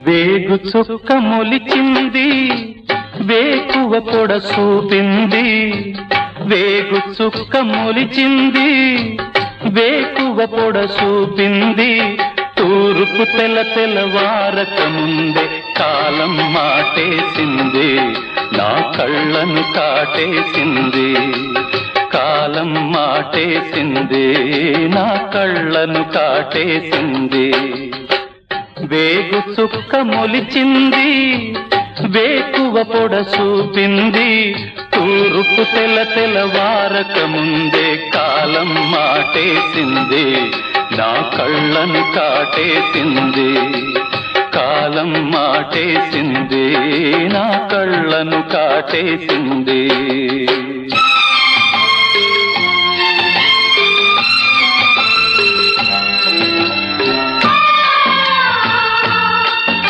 వేగు చుక్క మొలిచింది వేకువ పొడ చూపింది వేగు చుక్క మొలిచింది వేకువ పొడ చూపింది తూర్పు తెల్లవారక ముందే కాలం మాటేసింది నా కళ్ళను కాటేసింది కాలం మాటేసింది నా కళ్ళను కాటేసింది వేగు చుక్క మొలిచింది వేకువ పొడ చూపింది తూర్పు తెల్లవారక ముందే కాలం మాటేసింది నా కళ్ళను కాటేసింది కాలం మాటేసింది నా కళ్ళను కాటేసింది